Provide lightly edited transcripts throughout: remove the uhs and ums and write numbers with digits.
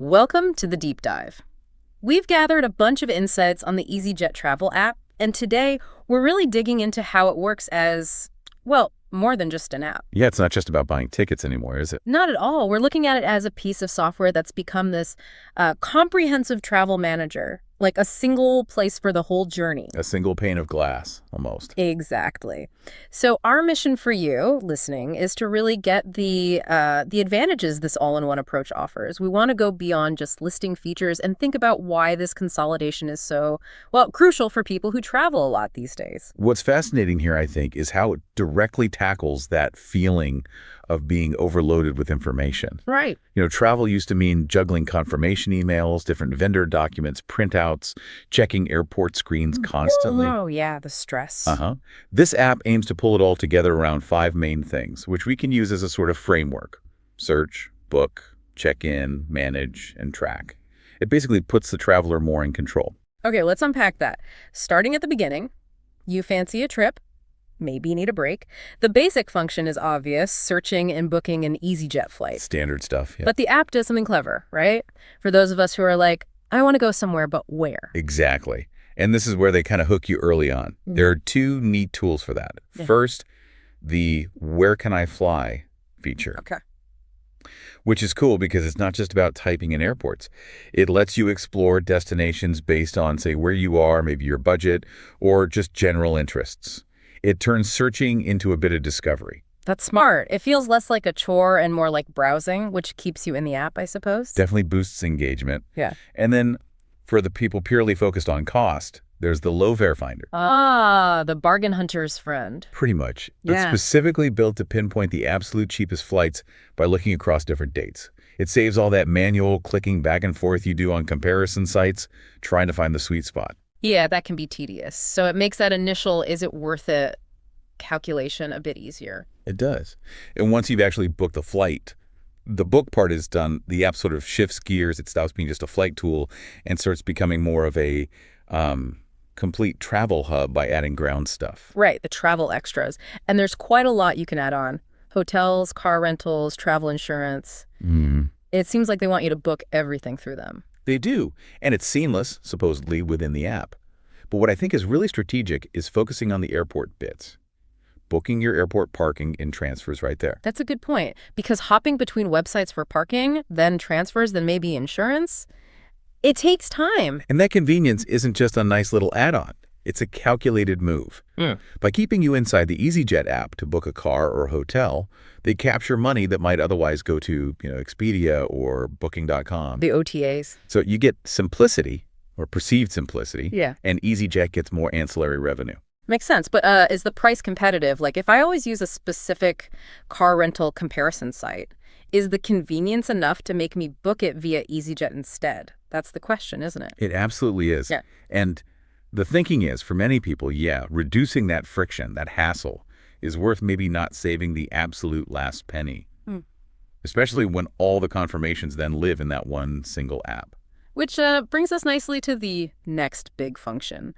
Welcome to the deep dive. We've gathered a bunch of insights on the EasyJet travel app, and today we're really digging into how it works as, well, more than just an app. Yeah, it's not just about buying tickets anymore, is it? Not at all. We're looking at it as a piece of software that's become this comprehensive travel manager, like a single place for the whole journey. A single pane of glass, almost. Exactly. So our mission for you, listening, is to really get the advantages this all-in-one approach offers. We want to go beyond just listing features and think about why this consolidation is so, well, crucial for people who travel a lot these days. What's fascinating here, I think, is how it directly tackles that feeling of being overloaded with information. Right. Travel used to mean juggling confirmation emails, different vendor documents, printouts, checking airport screens constantly. Oh, yeah, the stress. This app aims to pull it all together around 5 main things, which we can use as a sort of framework: search, book, check in, manage, and track. It basically puts the traveler more in control. Okay, let's unpack that. Starting at the beginning, you fancy a trip. Maybe you need a break. The basic function is obvious: searching and booking an EasyJet flight. Standard stuff, yeah. But the app does something clever, right? For those of us who are like, I want to go somewhere, but where? Exactly. And this is where they kind of hook you early on. There are 2 neat tools for that. Yeah. First, the "Where can I fly" feature. Okay. Which is cool because it's not just about typing in airports. It lets you explore destinations based on, say, where you are, maybe your budget, or just general interests. It turns searching into a bit of discovery. That's smart. It feels less like a chore and more like browsing, which keeps you in the app, I suppose. Definitely boosts engagement. Yeah. And then for the people purely focused on cost, there's the low fare finder. Ah, the bargain hunter's friend. Pretty much. It's Yeah. specifically built to pinpoint the absolute cheapest flights by looking across different dates. It saves all that manual clicking back and forth you do on comparison sites trying to find the sweet spot. Yeah, that can be tedious. So it makes that initial is it worth it calculation a bit easier. It does. And once you've actually booked the flight, the book part is done, the app sort of shifts gears. It stops being just a flight tool and starts becoming more of a complete travel hub by adding ground stuff. Right, the travel extras. And there's quite a lot you can add on. Hotels, car rentals, travel insurance. It seems like they want you to book everything through them. They do, and it's seamless, supposedly, within the app. But what I think is really strategic is focusing on the airport bits. Booking your airport parking and transfers right there. That's a good point, because hopping between websites for parking, then transfers, then maybe insurance, it takes time. And that convenience isn't just a nice little add-on. It's a calculated move. By keeping you inside the EasyJet app to book a car or hotel, they capture money that might otherwise go to, Expedia or Booking.com. The OTAs. So you get simplicity, or perceived simplicity, Yeah. and EasyJet gets more ancillary revenue. Makes sense. But is the price competitive? Like, if I always use a specific car rental comparison site, is the convenience enough to make me book it via EasyJet instead? That's the question, isn't it? It absolutely is. Yeah. And the thinking is, for many people, reducing that friction, that hassle, is worth maybe not saving the absolute last penny. Especially when all the confirmations then live in that one single app. Which brings us nicely to the next big function.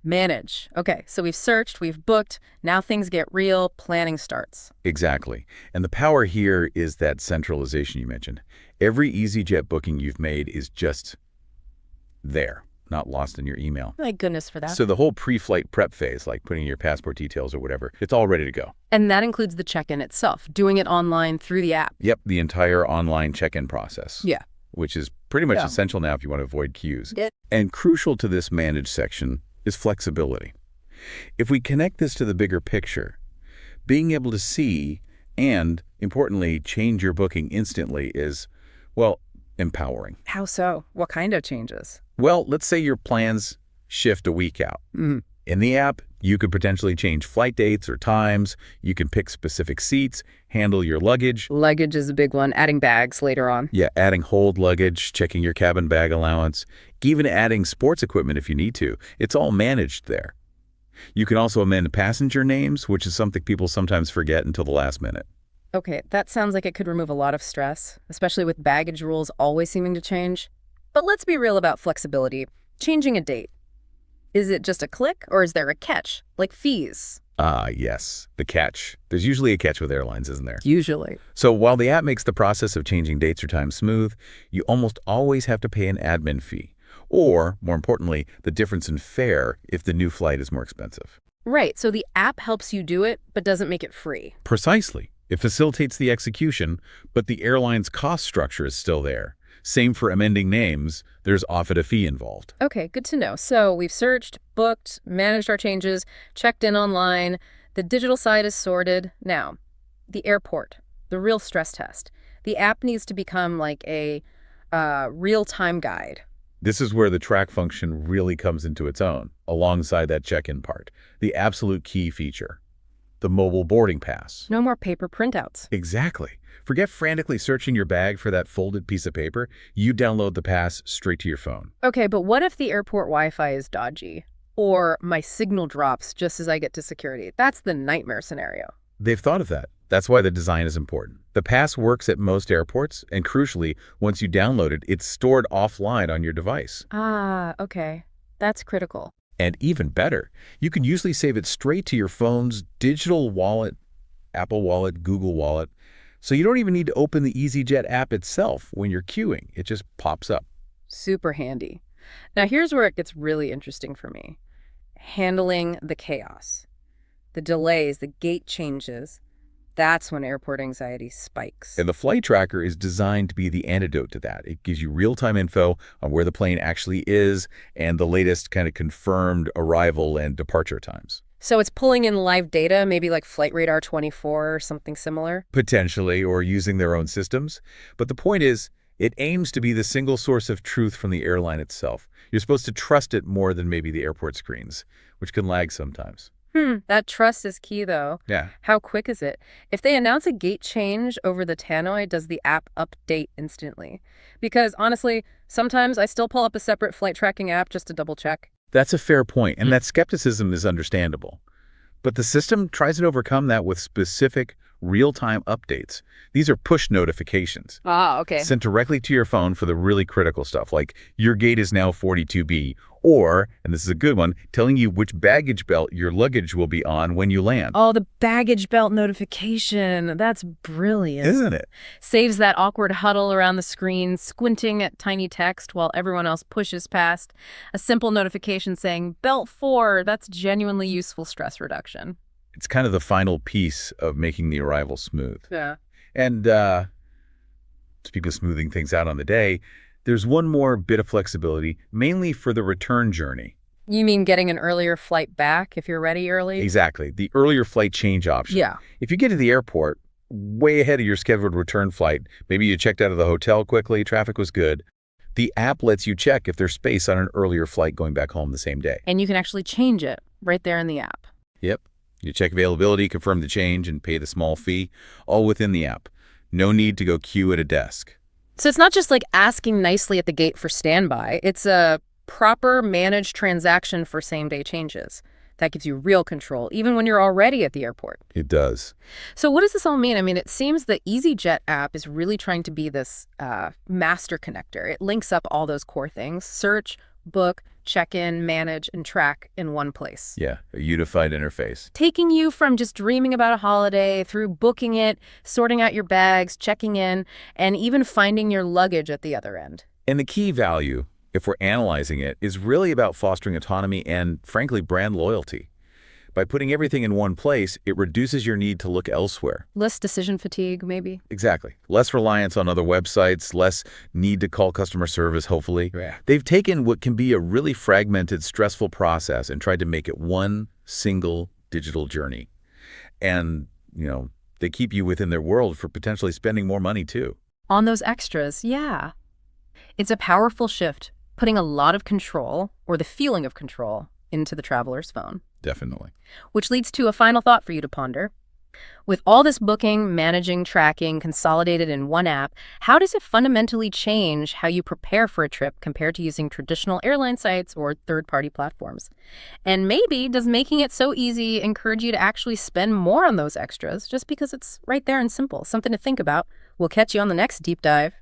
Manage. Okay, so we've searched, we've booked, now things get real, planning starts. Exactly. And the power here is that centralization you mentioned. Every EasyJet booking you've made is just there, not lost in your email. Thank goodness for that. So the whole pre-flight prep phase, like putting your passport details or whatever, it's all ready to go. And that includes the check-in itself, doing it online through the app. Yep, the entire online check-in process. Yeah. Which is pretty much Yeah. essential now if you want to avoid queues. Yeah. And crucial to this manage section is flexibility. If we connect this to the bigger picture, being able to see and, importantly, change your booking instantly is, well, empowering. How so? What kind of changes? Well, let's say your plans shift a week out. In the app, you could potentially change flight dates or times. You can pick specific seats, handle your luggage. Luggage is a big one, adding bags later on. Yeah, adding hold luggage, checking your cabin bag allowance, even adding sports equipment if you need to. It's all managed there. You can also amend passenger names, which is something people sometimes forget until the last minute. Okay, that sounds like it could remove a lot of stress, especially with baggage rules always seeming to change. But let's be real about flexibility. Changing a date. Is it just a click, or is there a catch, like fees? Ah, yes, the catch. There's usually a catch with airlines, isn't there? Usually. So while the app makes the process of changing dates or times smooth, you almost always have to pay an admin fee. Or, more importantly, the difference in fare if the new flight is more expensive. Right, so the app helps you do it, but doesn't make it free. Precisely. It facilitates the execution, but the airline's cost structure is still there. Same for amending names, there's often a fee involved. Okay, good to know. So we've searched, booked, managed our changes, checked in online. The digital side is sorted. Now, the airport, the real stress test. The app needs to become like a real-time guide. This is where the track function really comes into its own, alongside that check-in part, the absolute key feature, the mobile boarding pass. No more paper printouts. Exactly. Forget frantically searching your bag for that folded piece of paper. You download the pass straight to your phone. Okay, but what if the airport Wi-Fi is dodgy? Or my signal drops just as I get to security? That's the nightmare scenario. They've thought of that. That's why the design is important. The pass works at most airports, and crucially, once you download it, it's stored offline on your device. Ah, okay. That's critical. And even better, you can usually save it straight to your phone's digital wallet, Apple Wallet, Google Wallet, so you don't even need to open the EasyJet app itself when you're queuing. It just pops up. Super handy. Now here's where it gets really interesting for me. Handling the chaos. The delays, the gate changes. That's when airport anxiety spikes. And the flight tracker is designed to be the antidote to that. It gives you real-time info on where the plane actually is and the latest kind of confirmed arrival and departure times. So it's pulling in live data, maybe like Flight Radar 24 or something similar? Potentially, or using their own systems. But the point is, it aims to be the single source of truth from the airline itself. You're supposed to trust it more than maybe the airport screens, which can lag sometimes. That trust is key, though. Yeah. How quick is it? If they announce a gate change over the tannoy, does the app update instantly? Because honestly, sometimes I still pull up a separate flight tracking app just to double check. That's a fair point, and that skepticism is understandable. But the system tries to overcome that with specific, real-time updates. These are push notifications Ah, okay. sent directly to your phone for the really critical stuff, like your gate is now 42B, or, and this is a good one, telling you which baggage belt your luggage will be on when you land. Oh, the baggage belt notification. That's brilliant. Isn't it? Saves that awkward huddle around the screen, squinting at tiny text while everyone else pushes past. A simple notification saying, belt 4, that's genuinely useful stress reduction. It's kind of the final piece of making the arrival smooth. Yeah. And speaking of smoothing things out on the day, there's one more bit of flexibility, mainly for the return journey. You mean getting an earlier flight back if you're ready early? Exactly, the earlier flight change option. Yeah. If you get to the airport way ahead of your scheduled return flight, maybe you checked out of the hotel quickly, traffic was good, the app lets you check if there's space on an earlier flight going back home the same day. And you can actually change it right there in the app. Yep. You check availability, confirm the change, and pay the small fee, all within the app. No need to go queue at a desk. So it's not just like asking nicely at the gate for standby. It's a proper managed transaction for same-day changes. That gives you real control, even when you're already at the airport. It does. So what does this all mean? I mean, it seems the EasyJet app is really trying to be this master connector. It links up all those core things: search, book, check-in, manage, and track in one place. Yeah, a unified interface. Taking you from just dreaming about a holiday through booking it, sorting out your bags, checking in, and even finding your luggage at the other end. And the key value, if we're analyzing it, is really about fostering autonomy and, frankly, brand loyalty. By putting everything in one place, it reduces your need to look elsewhere. Less decision fatigue, maybe? Exactly. Less reliance on other websites, less need to call customer service, hopefully. Yeah. They've taken what can be a really fragmented, stressful process and tried to make it one single digital journey. And, they keep you within their world for potentially spending more money, too. On those extras, yeah. It's a powerful shift, putting a lot of control, or the feeling of control, into the traveler's phone. Definitely. Which leads to a final thought for you to ponder. With all this booking, managing, tracking, consolidated in one app, how does it fundamentally change how you prepare for a trip compared to using traditional airline sites or third-party platforms? And maybe does making it so easy encourage you to actually spend more on those extras just because it's right there and simple? Something to think about. We'll catch you on the next deep dive.